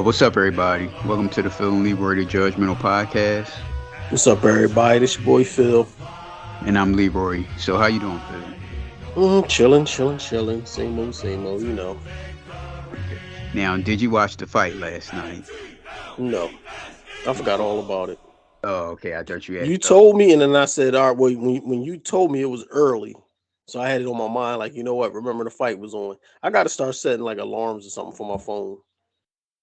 What's up, everybody? Welcome to the Phil and Leroy the Judgmental Podcast, What's up, everybody? This your boy Phil. and I'm Leroy. So, how you doing, Phil? Chilling. Same old. Okay. Now, did you watch the fight last night? No, I forgot all about it. Oh, okay. I thought you had. You told me, and then I said, "All right." Well, when you told me it was early, so I had it on my mind. Like, you know what? Remember the fight was on. I got to start setting like alarms or something for my phone.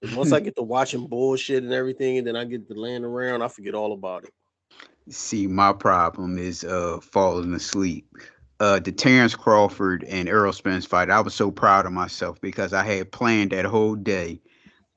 Because once I get to watching bullshit and everything, and then I get to laying around, I forget all about it. See, my problem is falling asleep. The Terrence Crawford and Errol Spence fight. I was so proud of myself because I had planned that whole day.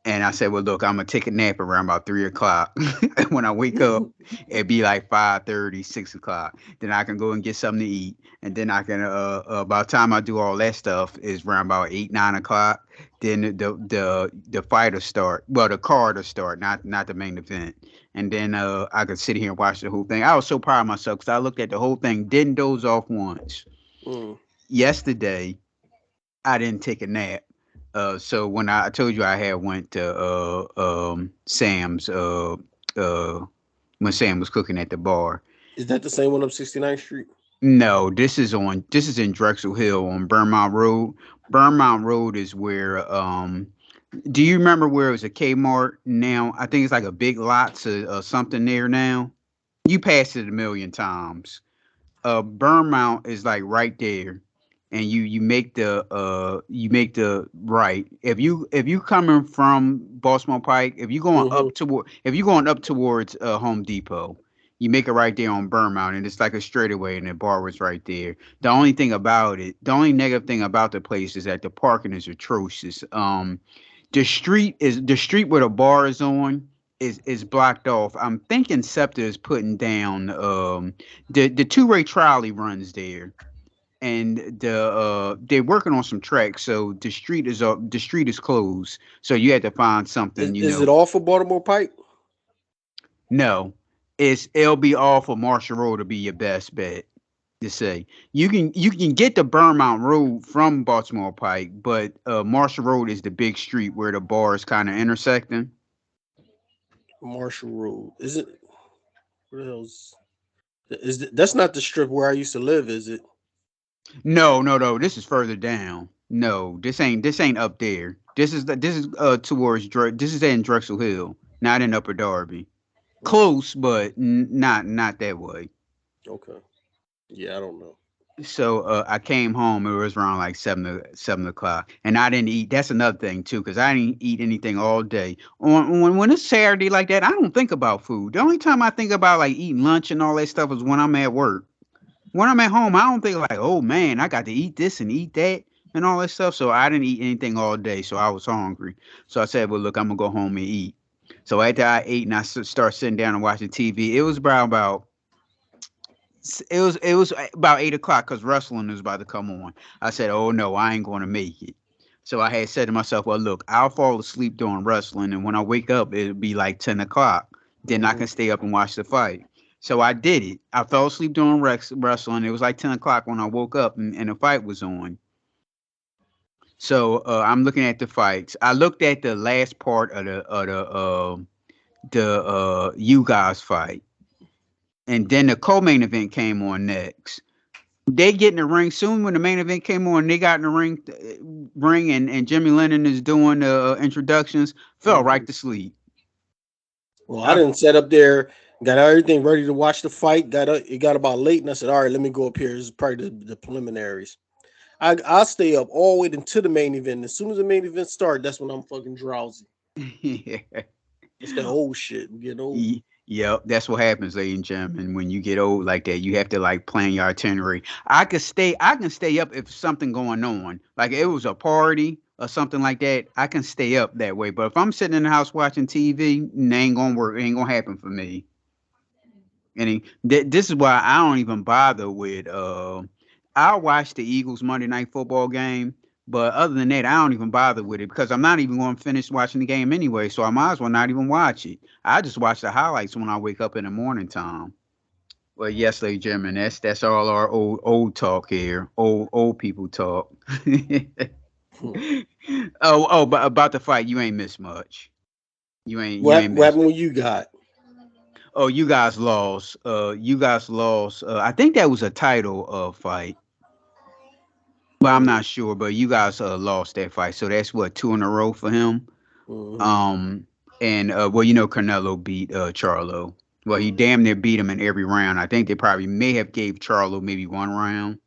And I said, well, look, I'm gonna take a nap around about 3 o'clock. And when I wake up, it'd be like 5:30, 6 o'clock. Then I can go and get something to eat. And then I can by the time I do all that stuff is around about 8, 9 o'clock. Then the fight will start. Well, the card will start, not the main event. And then I could sit here and watch the whole thing. I was so proud of myself because I looked at the whole thing, didn't doze off once. Mm. Yesterday, I didn't take a nap. So when I told you I had went to Sam's uh, when Sam was cooking at the bar. Is that the same one up 69th Street? No, this is in Drexel Hill on Burmont Road. Burmont Road is where do you remember where it was a Kmart now? I think it's like a Big Lots or something there now. You passed it a million times. Burmont is like right there, and you make the right. If you coming from Baltimore Pike, Mm-hmm. if you going up towards Home Depot, you make it right there on Burmont, and it's like a straightaway, and the bar was right there. The only negative thing about the place is that the parking is atrocious. The street where the bar is on is blocked off. I'm thinking SEPTA is putting down the two-way trolley runs there, and they're working on some tracks, so the street is closed. So you had to find Is, something, is it all for Baltimore Pike? No, it'll be off of Marshall Road to be your best bet to say. You can get the Burmont Road from Baltimore Pike, but Marshall Road is the big street where the bars kind of intersecting. Marshall Road. Is it? What the hell's? That's not the strip where I used to live, is it? No. This is further down. No, this ain't up there. This is this is in Drexel Hill, not in Upper Darby. Mm, Close, but not that way. okay. Yeah, I don't know. So I came home. It was around like 7 o'clock, and I didn't eat. That's another thing too, because I didn't eat anything all day. When it's Saturday like that, I don't think about food. The only time I think about like eating lunch and all that stuff is when I'm at work. When I'm at home, I don't think like, oh man, I got to eat this and eat that and all that stuff. So I didn't eat anything all day, so I was hungry. So I said, well, look, I'm gonna go home and eat. So after I ate and I start sitting down and watching TV, it was about it was about 8 o'clock because wrestling was about to come on. I said, "Oh no, I ain't going to make it." So I had said to myself, "Well, look, I'll fall asleep during wrestling, and when I wake up, it'll be like 10 o'clock. Then I Hmm. can stay up and watch the fight." So I did it. I fell asleep during wrestling. It was like 10 o'clock when I woke up, and the fight was on. So I'm looking at the fights. I looked at the last part of the you guys fight, and then the co-main event came on next. They get in the ring soon when the main event came on. They got in the ring, and Jimmy Lennon is doing the introductions. Fell Hmm. right to sleep. Well, I I didn't set up there, got everything ready to watch the fight. It got about late, and I said, "All right, let me go up here. This is probably the preliminaries." I'll stay up all the way until the main event. As soon as the main event starts, that's when I'm fucking drowsy. yeah. It's that old shit. We getting old. Yep, that's what happens, ladies and gentlemen. When you get old like that, you have to like plan your itinerary. I can stay up if something going on, like it was a party or something like that. I can stay up that way. But if I'm sitting in the house watching TV, it ain't gonna work. It ain't gonna happen for me. This is why I don't even bother with. I'll watch the Eagles Monday Night Football game, but other than that, I don't even bother with it because I'm not even going to finish watching the game anyway. So I might as well not even watch it. I just watch the highlights when I wake up in the morning time. Well, yes, ladies and gentlemen, that's all our old talk here. Old people talk. Hmm. Oh, but about the fight, you ain't missed much. You ain't What missed. happened when you got? Oh, you guys lost. You guys lost. I think that was a title fight, but I'm Mm, not sure. But you guys lost that fight, so that's what, two in a row for him. mm-hmm, Um, and well, Canelo beat Charlo. Well, he damn near beat him in every round. I think they probably may have gave Charlo maybe one round.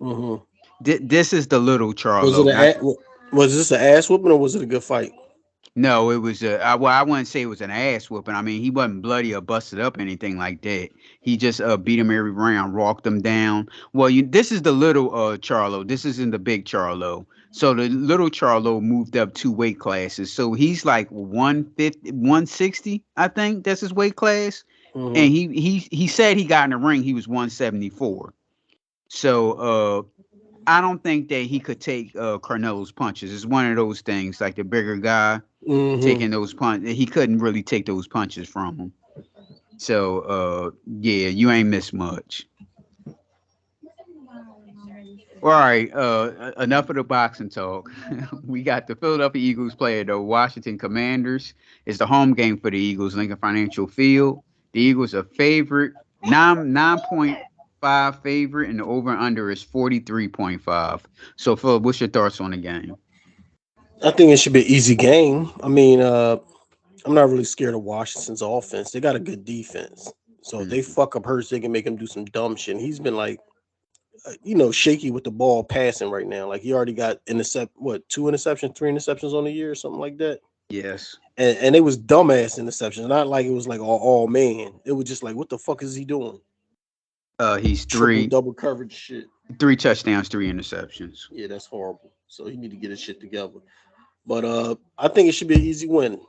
mm-hmm. This is the little Was it Charlo, not was this an ass whooping or was it a good fight? no. It was well, I wouldn't say it was an ass whooping. I mean, he wasn't bloody or busted up, anything like that. He just beat him every round, walked him down. Well, this is the little Charlo. This isn't the big Charlo. So the little Charlo moved up two weight classes. So he's like 150, 160, I think that's his weight class. And Mm-hmm. he said he got in the ring, he was 174. So I don't think that he could take Carnelo's punches. It's one of those things, like the bigger guy Mm-hmm. taking those punches. He couldn't really take those punches from him. So yeah, you ain't missed much. All right, enough of the boxing talk. We got the Philadelphia Eagles playing the Washington Commanders. It's the home game for the Eagles, Lincoln Financial Field. The Eagles are favorite, 9.5 favorite, and the over and under is 43.5. So, Philip, what's your thoughts on the game? I think it should be an easy game. I mean, I'm not really scared of Washington's offense. They got a good defense. So if they Mhm. fuck up Hurts, they can make him do some dumb shit. And he's been like, shaky with the ball passing right now. Like he already got two interceptions, three interceptions on the year or something like that. Yes. And it was dumbass interceptions. Not like it was like all man. It was just like, what the fuck is he doing? He's Triple double coverage shit. three touchdowns, three interceptions. Yeah, that's horrible. So he need to get his shit together. But I think it should be an easy win.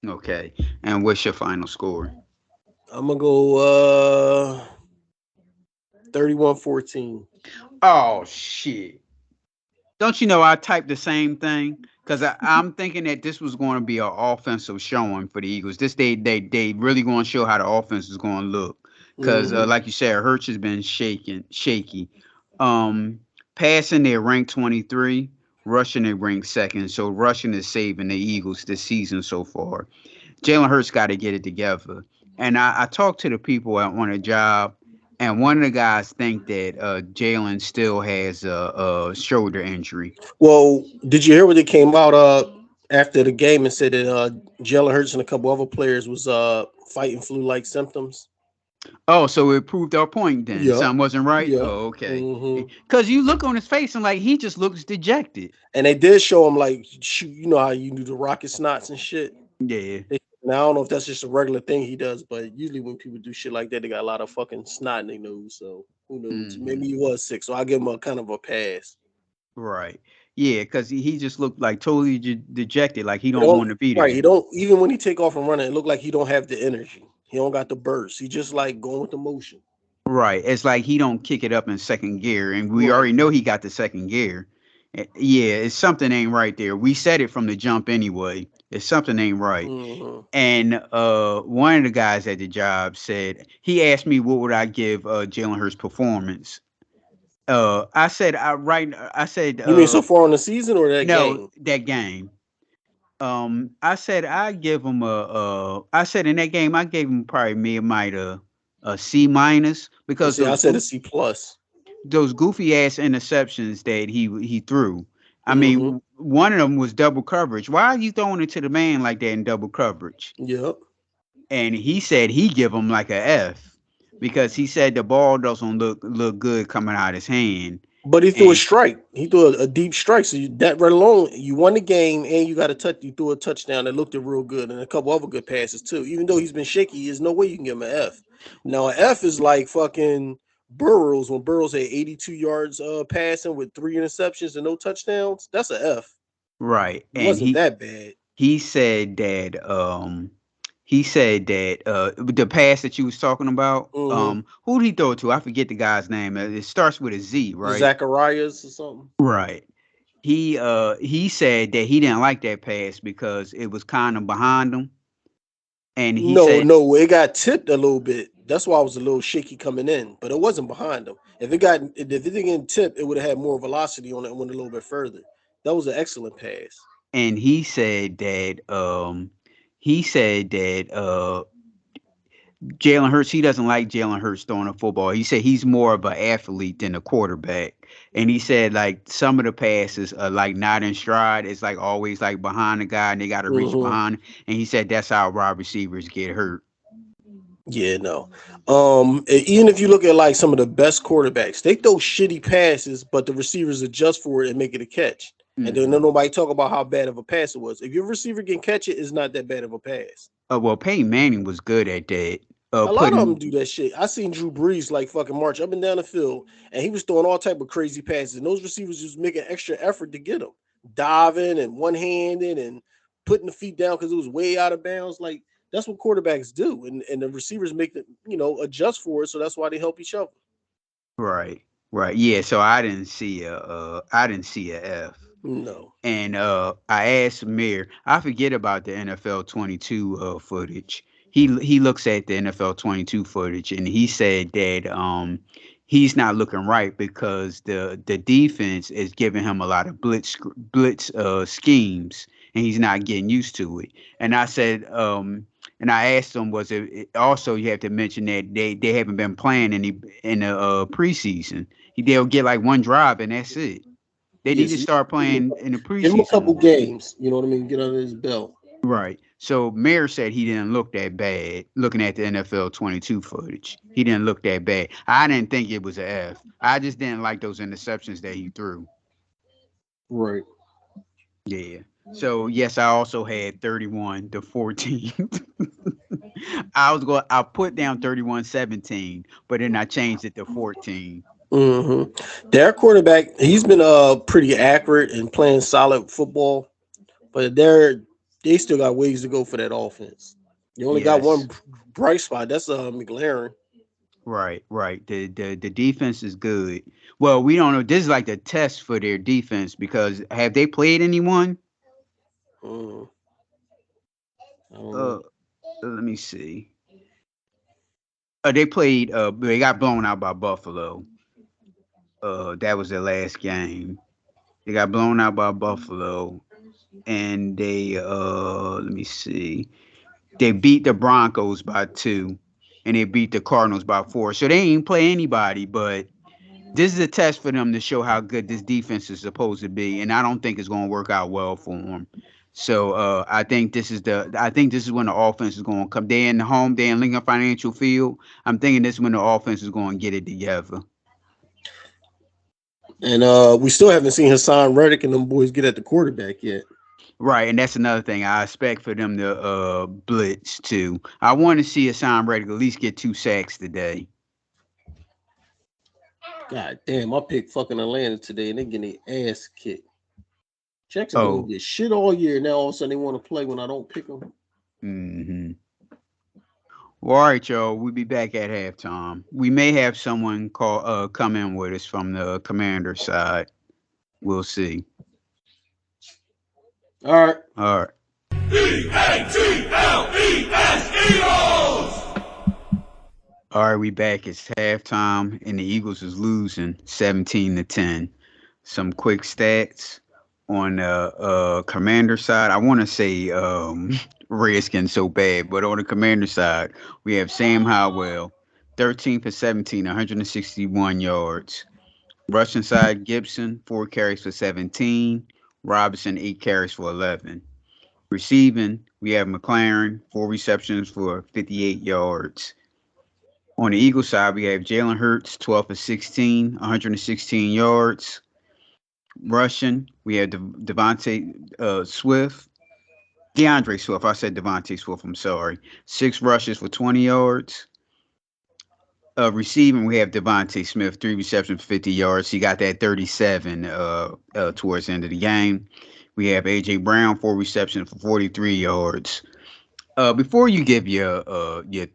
Okay. And what's your final score? I'm gonna go 31-14. Oh shit. Don't you know I typed the same thing? Because I'm thinking that this was going to be an offensive showing for the Eagles. This they really going to show how the offense is going to look. Because Mm-hmm. like you said, Hurts has been shaky. Um, Passing, they're ranked 23. Rushing, they ranked second. So rushing is saving the Eagles this season so far. Jalen Hurts got to get it together. And I talked to the people on a job, and one of the guys think that Jalen still has a shoulder injury. Well, did you hear what they came out after the game and said that Jalen Hurts and a couple other players was fighting flu-like symptoms? Oh, so it proved our point then. Yep. Something wasn't right. Yep. Oh, okay. Mm-hmm. Because you look on his face and like he just looks dejected. And they did show him like shoot, you know how you do the rocket snots and shit. Yeah. Now I don't know if that's just a regular thing he does, but usually when people do shit like that, they got a lot of fucking snot in their nose. So who knows? Hmm. Maybe he was sick, so I give him a kind of a pass. Right. Yeah, because he just looked like totally dejected, like he He don't don't want to be right. He there. don't even when he take off and running, it look like he don't have the energy. He don't got the burst. He just like going with the motion. Right. It's like he don't kick it up in second gear, and we Right. already know he got the second gear. Yeah, it's something ain't right there. We said it from the jump anyway. It's something ain't right. Mm-hmm. And one of the guys at the job said he asked me what would I give Jalen Hurts' performance. I said I said You mean so far on the season or that no, game? that game. I said I give him I said in that game I gave him probably me might a C minus Well, because see, I said a C plus. those goofy ass interceptions that he threw. I Mm-hmm. mean, one of them was double coverage. Why are you throwing it to the man like that in double coverage? Yep. And he said he give him like a F because he said the ball doesn't look good coming out his hand. But he threw a And strike. He threw a deep strike. So that right alone, you won the game, and you got a touch. You threw a touchdown that looked it real good, and a couple other good passes too. Even though he's been shaky, there's no way you can give him an F. Now an F is like fucking Burrows when Burrows had 82 yards passing with three interceptions and no touchdowns. That's an F. right, It and wasn't that bad. he said that the pass that you was talking about, Mm-hmm. who did he throw it to? I forget the guy's name. It starts with a Z, right? Zacharias or something. Right. He said that he didn't like that pass because it was kind of behind him, and he No, said no, it got tipped a little bit. That's why I was a little shaky coming in, but it wasn't behind him. If it didn't get tipped, it would have had more velocity on it and went a little bit further. That was an excellent pass. and he said that he said that Jalen Hurts, he doesn't like Jalen Hurts throwing the football. He said he's more of an athlete than a quarterback. And he said like some of the passes are like not in stride. It's like always like behind the guy and they gotta reach Hmm. behind. And he said that's how wide receivers get hurt. Yeah, no. Even if you look at like some of the best quarterbacks, they throw shitty passes, but the receivers adjust for it and make it a catch. And then Hmm. nobody talk about how bad of a pass it was. If your receiver can catch it, it's not that bad of a pass. Well, Peyton Manning was good at that. A lot of them Putting do that shit. I seen Drew Brees like fucking march up and down the field, and he was throwing all type of crazy passes, and those receivers was making extra effort to get him, diving and one handed and putting the feet down because it was way out of bounds. Like that's what quarterbacks do, and the receivers make the adjust for it, so that's why they help each other. right, right, yeah. So I didn't see a F. No. And I asked Amir. I forget about the NFL 22 footage. He looks at the NFL 22 footage, and he said that he's not looking right because the defense is giving him a lot of blitz schemes, and he's not getting used to it. And I said, and I asked him, was also you have to mention that they haven't been playing any in the preseason. They'll get like one drive, and that's it. They need Yes, to yeah, so start give him playing in the give him a preseason couple more. games. You know what I mean? Get under his belt. Right. So Mayer said he didn't look that bad looking at the NFL 22 footage. He didn't look that bad. I didn't think it was a F. I just didn't like those interceptions that he threw. Right. Yeah. So yes, I also had 31 to 14. I put down 31-17, but then I changed it to 14. Their quarterback, he's been pretty accurate and playing solid football, but they still got ways to go for that offense. You only got one Yes. bright spot. That's McLaren. Right, right. The defense is good. Well, we don't know. This is like the test for their defense because have they played anyone? Mm, I don't Uh, know. let me see. They played. They got blown out by Buffalo. That was their last game. They got blown out by Buffalo, and they let me see. They beat the Broncos by 2, and they beat the Cardinals by 4. So they ain't play anybody, but this is a test for them to show how good this defense is supposed to be, and I don't think it's going to work out well for them. So I think this is when the offense is going to come. They're in the home, they're in Lincoln Financial Field. I'm thinking this is when the offense is going to get it together. And we still haven't seen Hassan Reddick and them boys get at the quarterback yet. Right, and that's another thing I expect for them to blitz too. I want to see Hassan Reddick at least get 2 sacks today. God damn, I picked fucking Atlanta today and they getting their ass kicked. Jacksonville Oh, get shit all year. Now all of a sudden they want to play when I don't pick them. mm-hmm. Well, all right, y'all. We'll be back at halftime. We may have someone come in with us from the commander side. We'll see. All right. All right. Eagles! All right, we back. It's halftime, and the Eagles is losing 17-10. Some quick stats on the commander side. I want to say Redskins so bad, but on the commander side, we have Sam Howell, 13 for 17, 161 yards. Rushing side, Gibson, 4 carries for 17. Robinson, 8 carries for 11. Receiving, we have McLaren, 4 receptions for 58 yards. On the Eagles side, we have Jalen Hurts, 12 for 16, 116 yards. Rushing, we have Devontae Swift, DeAndre Swift. I said Devontae Swift, I'm sorry. 6 rushes for 20 yards. Receiving, we have Devontae Smith, 3 receptions for 50 yards. He got that 37 towards the end of the game. We have AJ Brown, 4 receptions for 43 yards. Before you give your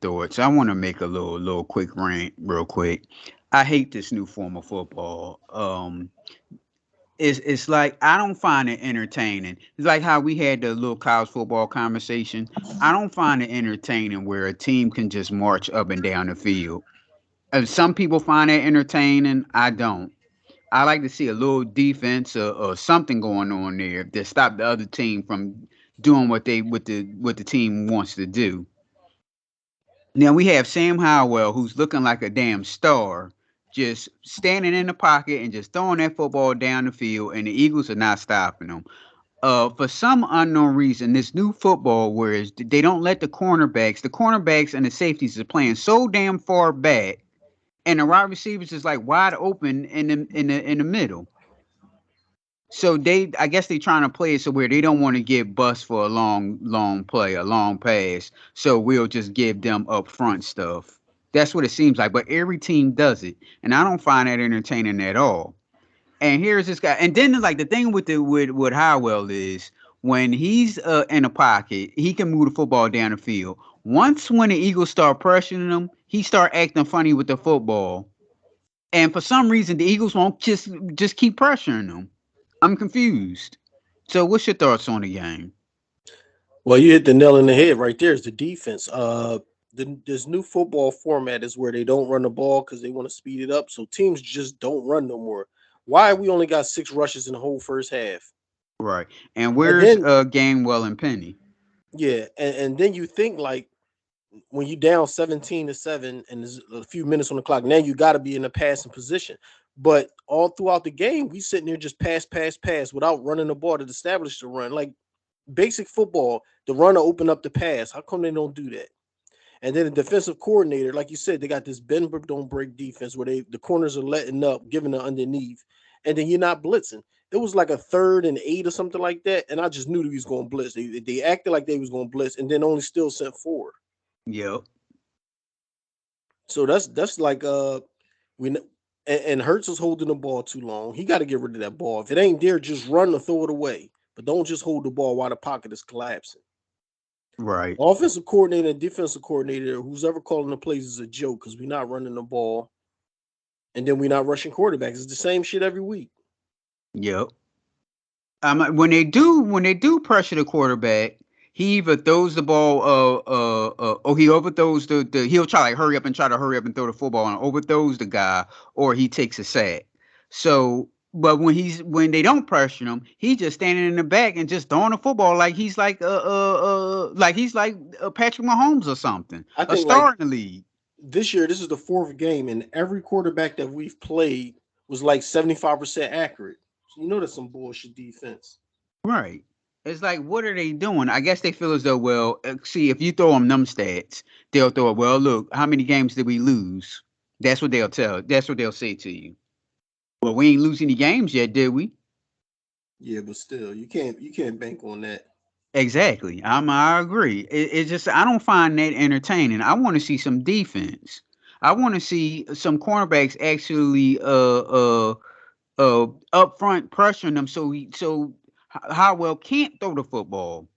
thoughts, I want to make a little quick rant, real quick. I hate this new form of football. It's like I don't find it entertaining. It's like how we had the little college football conversation. I don't find it entertaining where a team can just march up and down the field. Some people find it entertaining. I don't. I like to see a little defense or something going on there to stop the other team from doing what the team wants to do. Now we have Sam Howell, who's looking like a damn star, just standing in the pocket and just throwing that football down the field, and the Eagles are not stopping him. For some unknown reason, this new football, whereas they don't let the cornerbacks and the safeties are playing so damn far back, and the wide receivers is like wide open in the middle. So I guess they trying to play it so where they don't want to get bust for a long play, a long pass. So we'll just give them upfront stuff. That's what it seems like. But every team does it, and I don't find that entertaining at all. And here's this guy, and then like the thing with with Howell is when he's in a pocket, he can move the football down the field. Once when the Eagles start pressuring him, he start acting funny with the football, and for some reason the Eagles won't just keep pressuring him. I'm confused. So, what's your thoughts on the game? Well, you hit the nail in the head right there. Is the defense. This new football format is where they don't run the ball because they want to speed it up. So teams just don't run no more. Why we only got 6 rushes in the whole first half? Right. And And where's then Gainwell and Penny? yeah, and then you think like when you down 17-7 and there's a few minutes on the clock, now you got to be in a passing position. But all throughout the game, we sitting there just pass without running the ball to establish the run. Like basic football, the runner open up the pass. How come they don't do that? And then the defensive coordinator, like you said, they got this bend but don't break defense where the corners are letting up, giving it underneath, and then you're not blitzing. It was like a 3rd and 8 or something like that, and I just knew they was going to blitz. They acted like they was going to blitz, and then only still sent forward. Yep. So that's like we and Hurts was holding the ball too long. He got to get rid of that ball. If it ain't there, just run or throw it away. But don't just hold the ball while the pocket is collapsing. Right. Offensive coordinator and defensive coordinator, who's ever calling the plays is a joke because we're not running the ball and then we're not rushing quarterbacks. It's the same shit every week. Yep. When they do pressure the quarterback, he either throws the ball, or he overthrows he'll try like hurry up and throw the football and overthrows the guy, or he takes a sack. So, but when they don't pressure him, he's just standing in the back and just throwing the football like he's like Patrick Mahomes or something, I a think like star in the league. this year, this is the 4th game, and every quarterback that we've played was like 75% accurate. So you know that's some bullshit defense. Right. It's like, what are they doing? I guess they feel as though, well, see, if you throw them stats, they'll throw it. Well, look, how many games did we lose? That's what they'll tell. That's what they'll say to you. Well, we ain't lose any games yet, did we? Yeah, but still, you can't bank on that. Exactly. I agree. It's just I don't find that entertaining. I want to see some defense. I want to see some cornerbacks actually up front pressuring them so Howell can't throw the football.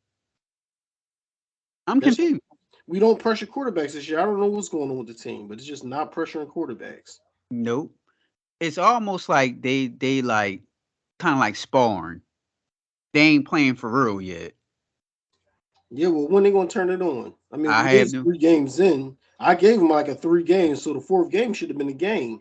I'm That's confused. we don't pressure quarterbacks this year. I don't know what's going on with the team, but it's just not pressuring quarterbacks. Nope. It's almost like they like kind of like sparring. They ain't playing for real yet. Yeah, well, when they gonna turn it on? I mean, I we have is them 3 games in. I gave them like a 3 games, so the 4th game should have been a game.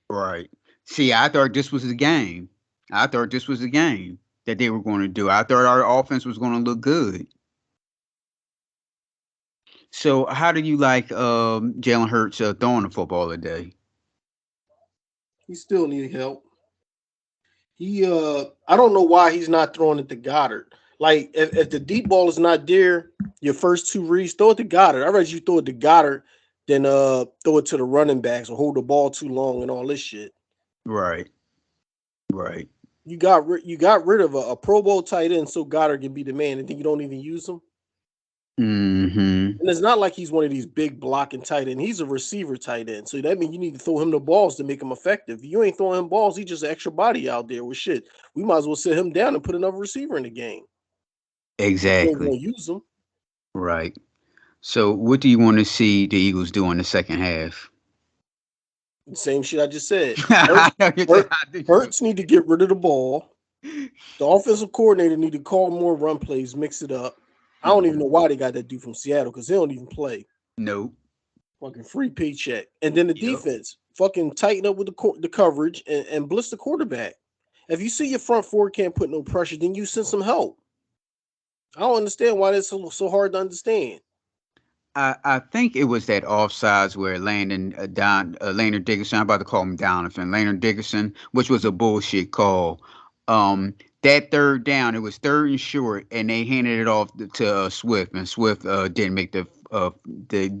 right. See, I thought this was the game. I thought this was the game that they were going to do. I thought our offense was going to look good. So, how do you like Jalen Hurts throwing the football today? He still need help. I don't know why he's not throwing it to Goddard. Like if the deep ball is not there, your first 2 reads, throw it to Goddard. I'd rather you throw it to Goddard than throw it to the running backs or hold the ball too long and all this shit. Right. Right. You got rid of a Pro Bowl tight end so Goddard can be the man, and then you don't even use him. Mm-hmm. And it's not like he's one of these big blocking tight end. He's a receiver tight end. So that means you need to throw him the balls to make him effective. If you ain't throwing him balls, he's just an extra body out there with shit. We might as well sit him down and put another receiver in the game. If you ain't Exactly. gonna use him. Right. So, what do you want to see the Eagles do in the second half? Same shit I just said. Hurt, I know you Hurt, did. Hurts need to get rid of the ball. The offensive coordinator need to call more run plays, mix it up. I don't even know why they got that dude from Seattle because they don't even play. Nope. Fucking free paycheck. And then the Yep. defense, fucking tighten up with the coverage and blitz the quarterback. If you see your front four can't put no pressure, then you send some help. I don't understand why that's so hard to understand. I think it was that offsides where Landon Dickerson. I'm about to call him Donovan. Landon Dickerson, which was a bullshit call. That third down, it was third and short, and they handed it off to Swift, and Swift didn't make the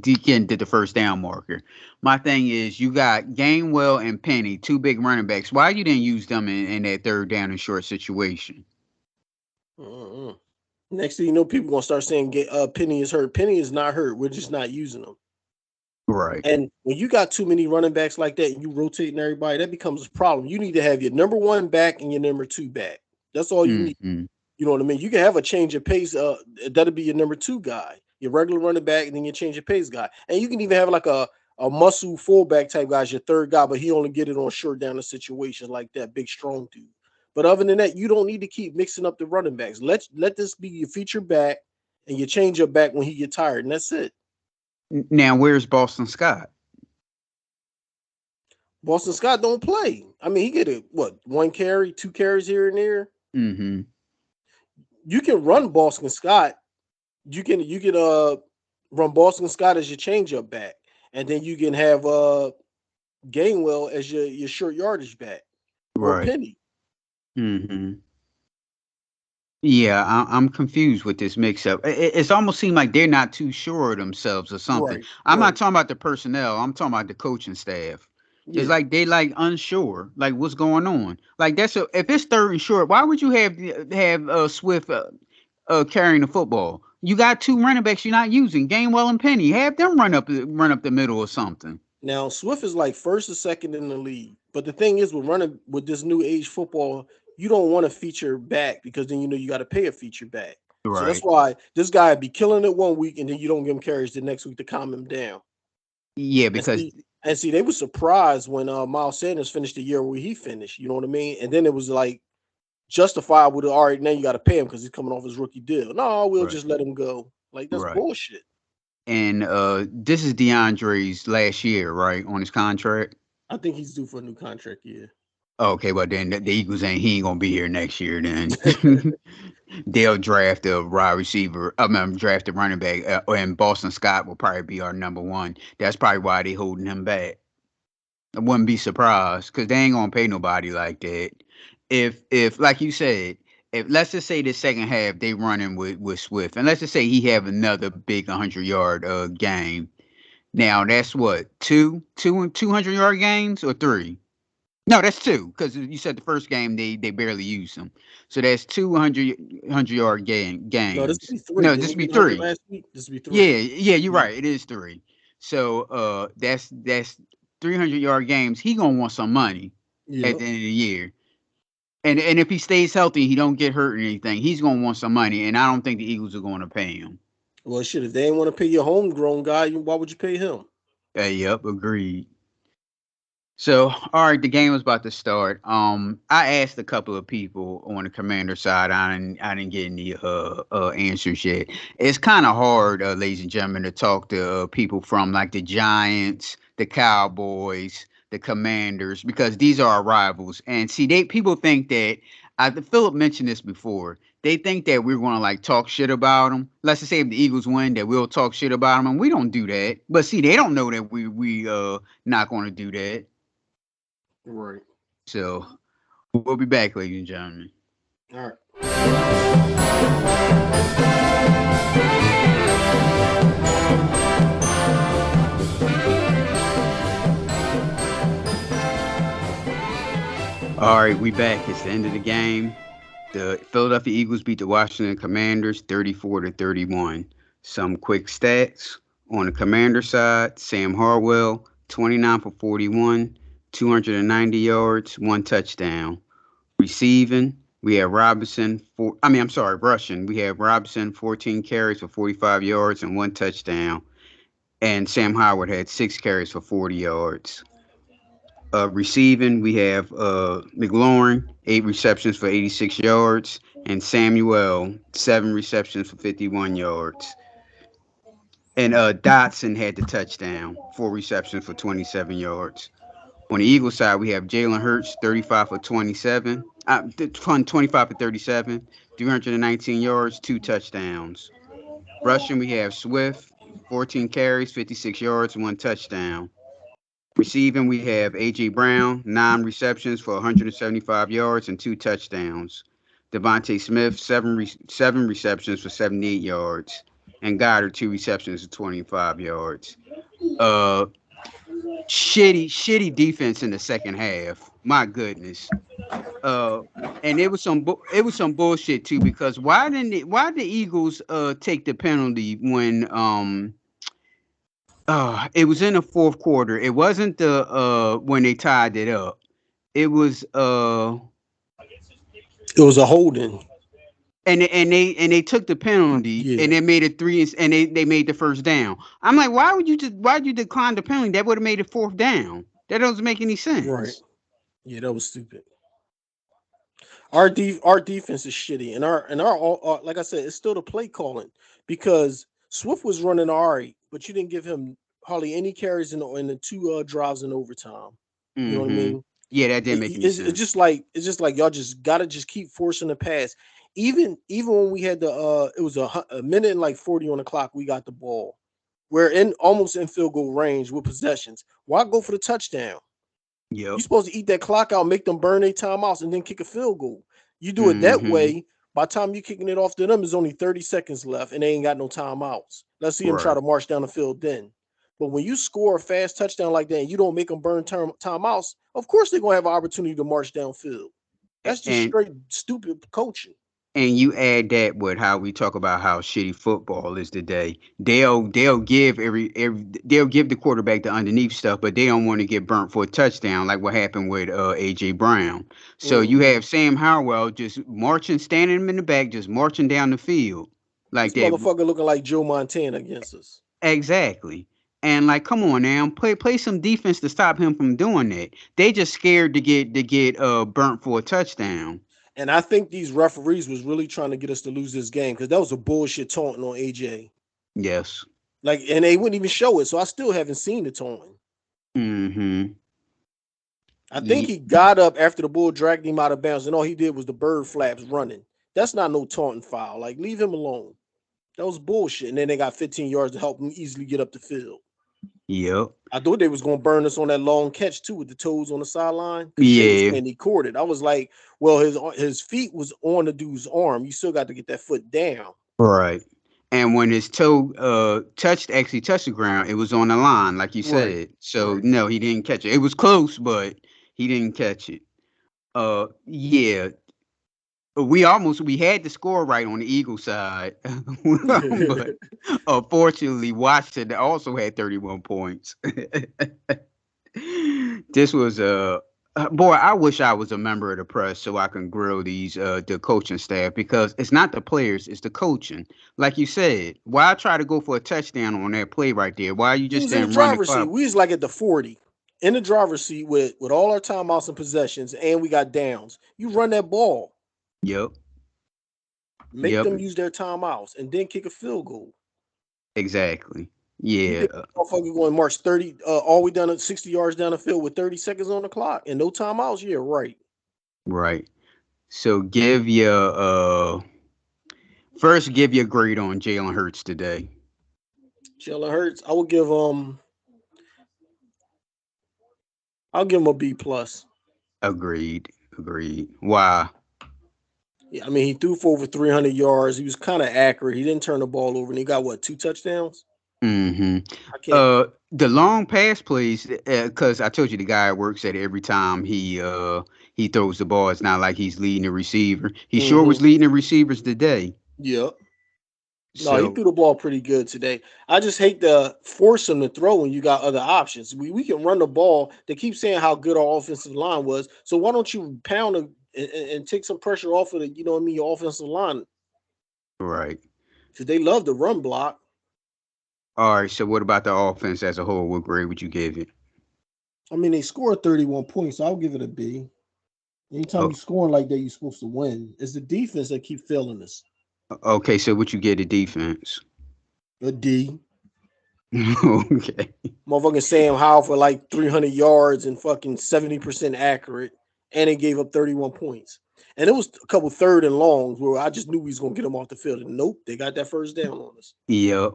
Deacon did the first down marker. My thing is, you got Gainwell and Penny, two big running backs. Why you didn't use them in that third down and short situation? Mm-mm. Next thing you know, people gonna start saying, Penny is hurt." Penny is not hurt. We're just not using them. Right. And when you got too many running backs like that, and you rotating everybody, that becomes a problem. You need to have your number one back and your number two back. That's all you need. Mm-hmm. You know what I mean? You can have a change of pace. That'll be your number two guy, your regular running back, and then your change of pace guy. And you can even have like a muscle fullback type guy as your third guy, but he only get it on short down the situations like that, big strong dude. But other than that, you don't need to keep mixing up the running backs. Let this be your feature back and your change up back when he get tired, and that's it. Now, where's Boston Scott? Boston Scott don't play. I mean, he get a what, one carry, two carries here and there. Mm-hmm. You can run Boston Scott. You can run Boston Scott as your changeup back, and then you can have Gainwell as your short yardage back, or Right. Penny. Mm-hmm. Yeah, I'm confused with this mix-up. It's almost seemed like they're not too sure of themselves or something. Right, I'm not right, talking about the personnel. I'm talking about the coaching staff. It's yeah. like they like unsure, like what's going on. Like if it's third and short, why would you have Swift carrying the football? You got two running backs you're not using, Gainwell and Penny. Have them run up the middle or something. Now Swift is like first or second in the league, but the thing is, with running with this new age football, you don't want to feature back because then you know you got to pay a feature back. So that's Right. why this guy be killing it one week and then you don't give him carries the next week to calm him down. Yeah, And because see, and see, they were surprised when Miles Sanders finished the year where he finished. You know what I mean? And then it was like justifiable to, all right, now you got to pay him because he's coming off his rookie deal. No, we'll right, just let him go. Like that's right. bullshit. And this is DeAndre's last year, right, on his contract. I think he's due for a new contract. Yeah. Okay, but then the Eagles ain't he ain't gonna be here next year. Then they'll draft a wide receiver. I mean, draft a running back, and Boston Scott will probably be our number one. That's probably why they holding him back. I wouldn't be surprised because they ain't gonna pay nobody like that. If like you said, if let's just say the second half they running with Swift, and let's just say he have another big 100 yard game. Now that's what two 200 yard games or three. No, that's two because you said the first game they barely used him, so that's 200 yard No, this games. would be three. No, Didn't this he be get 100 three. last week? This would be Yeah, three. yeah, you're Yeah. right. It is three. So that's 300 yard games. He gonna want some money at Yeah. the end of the year, and if he stays healthy, he don't get hurt or anything. He's gonna want some money, and I don't think the Eagles are going to pay him. Well, shit. If they ain't want to pay your homegrown guy, why would you pay him? Yep, agreed. So, all right, the game was about to start. I asked a couple of people on the commander side. I didn't get any answers yet. It's kind of hard, ladies and gentlemen, to talk to people from like the Giants, the Cowboys, the Commanders, because these are our rivals. And see, people think that. Philip mentioned this before. They think that we're going to like talk shit about them. Let's just say if the Eagles win, that we'll talk shit about them, and we don't do that. But see, they don't know that we not going to do that. Right. So we'll be back, ladies and gentlemen. All right. All right, we back. It's the end of the game. The Philadelphia Eagles beat the Washington Commanders 34-31. Some quick stats on the Commander side: Sam Hartwell 29 for 41, 290 yards, one touchdown. Receiving, we have rushing. We have Robinson 14 carries for 45 yards and one touchdown. And Sam Howard had 6 carries for 40 yards. Receiving, we have McLaurin, 8 receptions for 86 yards, and Samuel, 7 receptions for 51 yards. And Dotson had the touchdown, 4 receptions for 27 yards. On the Eagles side, we have Jalen Hurts, 35 for 27, Fun 25 for 37, 319 yards, 2 touchdowns. Rushing, we have Swift, 14 carries, 56 yards, 1 touchdown. Receiving, we have A.J. Brown, 9 receptions for 175 yards and 2 touchdowns. Devontae Smith, seven receptions for 78 yards. And Goddard, 2 receptions for 25 yards. Uh, shitty defense in the second half. My goodness. Uh, and it was some bullshit too, because why did the Eagles take the penalty when it was in the fourth quarter. It wasn't the when they tied it up. It was It was a holding. and they took the penalty Yeah, and they made it three and they made the first down. I'm like, why'd you decline the penalty? That would have made it fourth down. That doesn't make any right. sense. Yeah, that was stupid. Our defense is shitty, and our like I said, it's still the play calling because Swift was running all right, but you didn't give him hardly any carries in the two drives in overtime. You know what I Mm-hmm. mean? Yeah, that didn't make any It's sense. just like y'all just gotta just keep forcing the pass. Even when we had it was a minute and like 40 on the clock, we got the ball. We're in almost in field goal range with possessions. Why go for the touchdown? Yep. You're supposed to eat that clock out, make them burn their timeouts, and then kick a field goal. You do it that Mm-hmm. way, by the time you're kicking it off to them, there's only 30 seconds left, and they ain't got no timeouts. Let's see them try Right. to march down the field then. But when you score a fast touchdown like that and you don't make them burn timeouts, of course they're going to have an opportunity to march downfield. That's just And straight stupid coaching. and you add that with how we talk about how shitty football is today. They'll give the quarterback the underneath stuff, but they don't want to get burnt for a touchdown like what happened with AJ Brown. So you Hmm. have Sam Howell just marching, standing him in the back, just marching down the field like This that. motherfucker looking like Joe Montana against us. Exactly. And like, come on now, play some defense to stop him from doing that. They just scared to get burnt for a touchdown. And I think these referees was really trying to get us to lose this game because that was a bullshit taunting on AJ. Yes. Like, and they wouldn't even show it, so I still haven't seen the taunting. Mm-hmm. I think he got up after the bull dragged him out of bounds, and all he did was the bird flaps running. That's not no taunting foul. Like, leave him alone. That was bullshit. And then they got 15 yards to help him easily get up the field. Yep. I thought they was gonna burn us on that long catch too with the toes on the sideline because shit was Yeah. saying he caught it. I was like, well, his feet was on the dude's arm. You still got to get that foot down. Right. And when his toe actually touched the ground, it was on the line, like you Right, said. So right. no, he didn't catch it. It was close, but he didn't catch it. Yeah. We had the score right on the Eagle side, but unfortunately Washington also had 31 points. This was boy, I wish I was a member of the press so I can grill these the coaching staff, because it's not the players, it's the coaching. Like you said, why try to go for a touchdown on that play right there? Why you We just was in the didn't run the driver's seat. clock? We was like at the 40 in the driver's seat with all our timeouts and possessions, and we got downs. You run that ball, Yep. make Yep. them use their timeouts, and then kick a field goal. Exactly. You Yeah. think motherfucker going to march 30 all the way down to 60 yards down the field with 30 seconds on the clock and no timeouts? Yeah, right. Right. So give your grade on Jalen Hurts today. Jalen Hurts, I'll give him a B plus. Agreed. Agreed. Why? Yeah, I mean he threw for over 300 yards. He was kind of accurate. He didn't turn the ball over, and he got what, two touchdowns? Mm-hmm. I can't. The long pass plays, because I told you the guy works at it every time he throws the ball. It's not like he's leading the receiver. He sure was Mm-hmm. leading the receivers today. Yeah. No, he So threw the ball pretty good today. I just hate to force him to throw when you got other options. We can run the ball. They keep saying how good our offensive line was. So why don't you pound and take some pressure off of the, you know what I mean, your offensive line? right. Because they love the run block. All right. So what about the offense as a whole? What grade would you give it? I mean, they scored 31 points. So I'll give it a B. Anytime Oh, you scoring like that, you're supposed to win. It's the defense that keep failing us. okay. So what you get the defense? A D. Okay. Motherfucking Sam Howell for like 300 yards and fucking 70% accurate. And they gave up 31 points. And it was a couple third and longs where I just knew we was gonna get them off the field. And nope, they got that first down on us. Yep.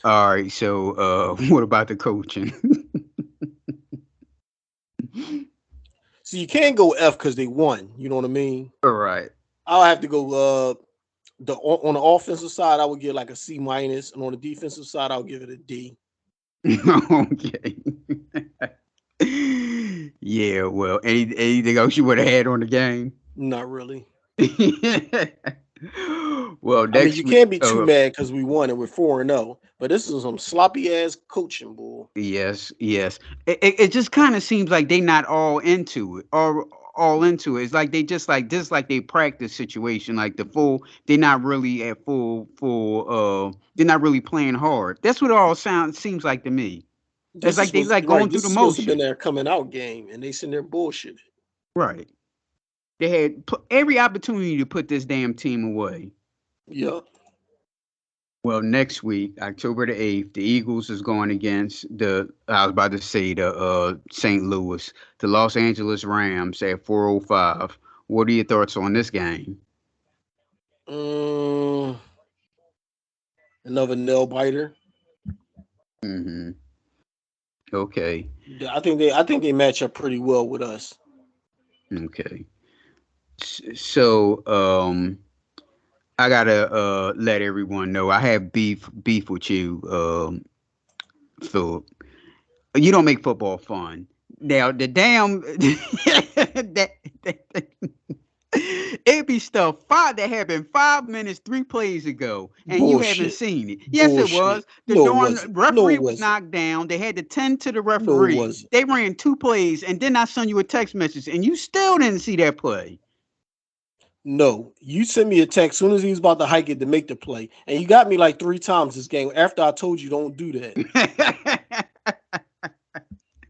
All right. So, what about the coaching? So you can't go F because they won. You know what I mean? All right. I'll have to go on the offensive side, I would give like a C minus, and on the defensive side, I'll give it a D. Okay. Yeah. Well, anything else you would have had on the game? Not really. Well, I mean, next you week. can't be too mad because we won and we're 4-0. But this is some sloppy ass coaching, bull. Yes, yes. It just kind of seems like they not all into it, or all into it. It's like they just like this, like they practice situation, like the full. They're not really at full. They're not really playing hard. That's what it all seems like to me. It's This like is they was like right. going through This the is supposed to have been motion. their coming out game, and they sitting there bullshit. Right. They had every opportunity to put this damn team away. Yeah. Well, next week, October the 8th, the Eagles is going against I was about to say the St. Louis, the Los Angeles Rams at 4:05. What are your thoughts on this game? Mm, another nail biter. Hmm. Okay. I think they match up pretty well with us. Okay. So, I gotta let everyone know I have beef with you, Philip. You don't make football fun. Now the damn that it be stuff that happened 5 minutes, 3 plays ago, and you haven't Bullshit. seen it. Yes, it was. Bullshit. The No, it darn wasn't. No, referee it was wasn't. knocked down. They had to tend to the No, it referee. wasn't. They ran 2 plays, and then I sent you a text message, and you still didn't see that play. No, you sent me a text soon as he was about to hike it to make the play, and you got me like 3 times this game after I told you don't do that.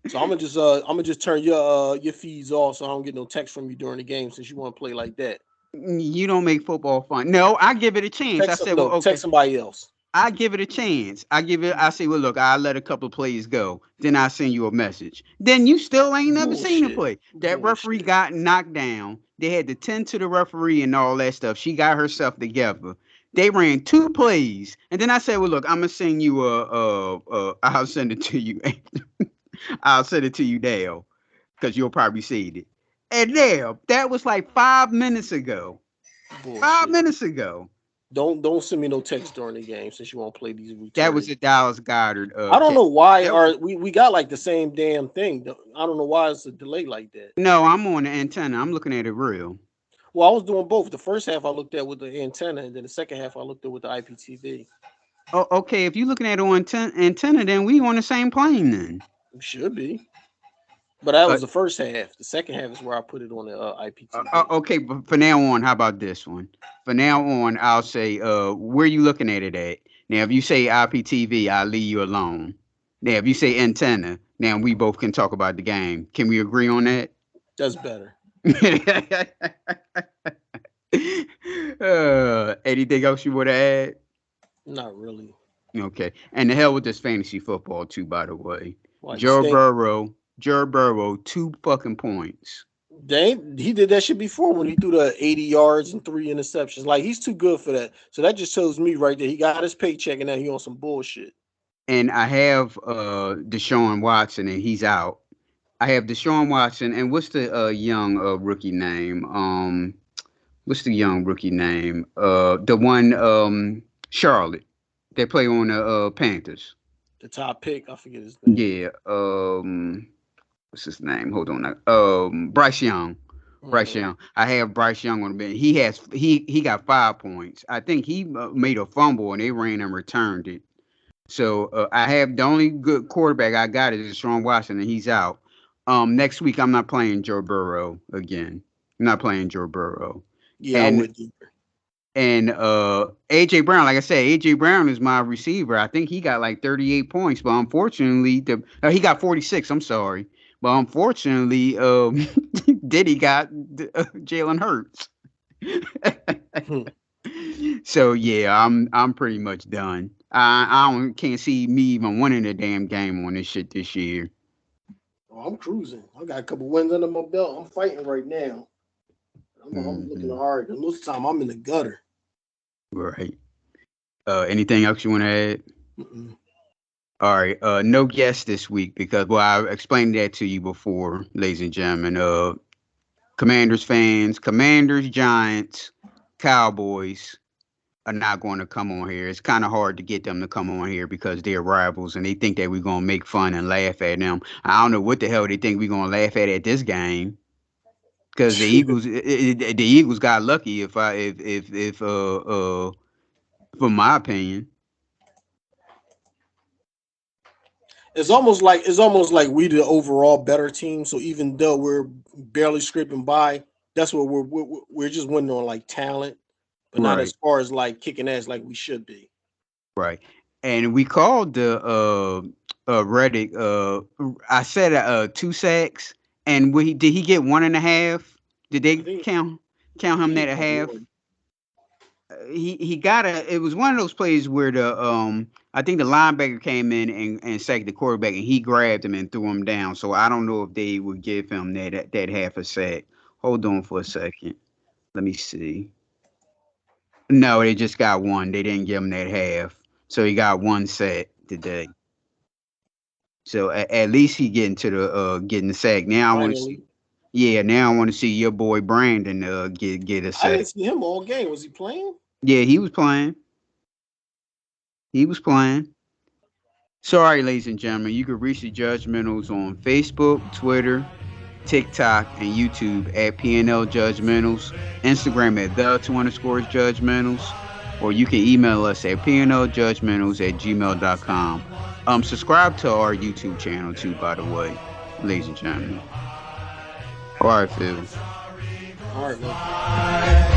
So I'm gonna just turn your feeds off so I don't get no text from you during the game since you want to play like that. You don't make football fun. No, I give it a chance. I said, well, No, okay. text somebody else. I give it a chance. I say, well, look, I'll let a couple of plays go. Then I send you a message. Then you still ain't never seen the Bullshit. play. That referee Bullshit. got knocked down. They had to tend to the referee and all that stuff. She got herself together. They ran 2 plays. And then I said, well, look, I'm going to send you I'll send it to you. I'll send it to you, Dale, because you'll probably see it. And Dale, that was like 5 minutes ago. Five Bullshit. minutes ago. Don't send me no text during the game since you won't play these That was return. a Dallas Goddard I don't catch. know why That was we got like the same damn thing. I don't know why it's a delay like that. No, I'm on the antenna. I'm looking at it real. Well, I was doing both. The first half I looked at with the antenna, and then the second half I looked at with the IPTV. Oh, okay. If you're looking at it on antenna, then we on the same plane then. It should be, but that Uh, was the first half. The second half is where I put it on the IPTV. okay, but for now on, how about this one? For now on, I'll say, where you looking at it at? Now, if you say IPTV, I'll leave you alone. Now, if you say antenna, now we both can talk about the game. Can we agree on that? That's better. Anything else you want to add? Not really. Okay. And the hell with this fantasy football too, by the way. Why you Joe stink? Burrow, Joe Burrow, 2 fucking points. He did that shit before when he threw the 80 yards and 3 interceptions. Like he's too good for that. So that just shows me right there. He got his paycheck and now he on some bullshit. And I have Deshaun Watson and he's out. I have Deshaun Watson and what's the young rookie name? What's the young rookie name? The one Charlotte. They play on the Panthers. The top pick, I forget his name. Yeah. What's his name? Hold on. Bryce Young. Bryce Hmm. Young. I have Bryce Young on the bench. He got 5 points. I think he made a fumble and they ran and returned it. So I have the only good quarterback I got is Deshaun Watson and he's out. Next week I'm not playing Joe Burrow again. I'm not playing Joe Burrow. Yeah, I And wouldn't either. AJ Brown, like I said, AJ Brown is my receiver. I think he got like 38 points, but unfortunately, he got 46. I'm sorry, but unfortunately, Diddy got Jalen Hurts. Hmm. So yeah, I'm pretty much done. I don't can't see me even winning a damn game on this shit this year. Oh, I'm cruising. I got a couple wins under my belt. I'm fighting right now. I'm looking Hmm. hard because most of the time I'm in the gutter. Right. Anything else you want to add? Mm-mm. All right. No guests this week because, well, I explained that to you before, ladies and gentlemen. Commanders fans, Commanders, Giants, Cowboys are not going to come on here. It's kind of hard to get them to come on here because they're rivals and they think that we're going to make fun and laugh at them. I don't know what the hell they think we're going to laugh at this game because the Eagles got lucky. If from my opinion. It's almost like we the overall better team. So even though we're barely scraping by, that's what we're just winning on like talent, but not as Right. far as like kicking ass like we should be. Right. And we called the Reddick. I said 2 sacks, and did he get 1.5? Did I they think count I him think he that a got half? one. He got a. It was one of those plays where the I think the linebacker came in and sacked the quarterback, and he grabbed him and threw him down. So I don't know if they would give him that half a sack. Hold on for a second. Let me see. No, they just got one. They didn't give him that half. So he got one sack today. So at least he getting the sack. Now I want to see. Finally, Yeah, now I want to see your boy Brandon get a I sack. didn't see him all game. Was he playing? Yeah, he was playing. He was playing. Sorry, ladies and gentlemen. You can reach the Judgmentals on Facebook, Twitter, TikTok, and YouTube at PNL Judgmentals, Instagram at the_judgmentals, or you can email us at pnljudgmentals@gmail.com. Subscribe to our YouTube channel too, by the way, ladies and gentlemen. All right, Phil. All right, man.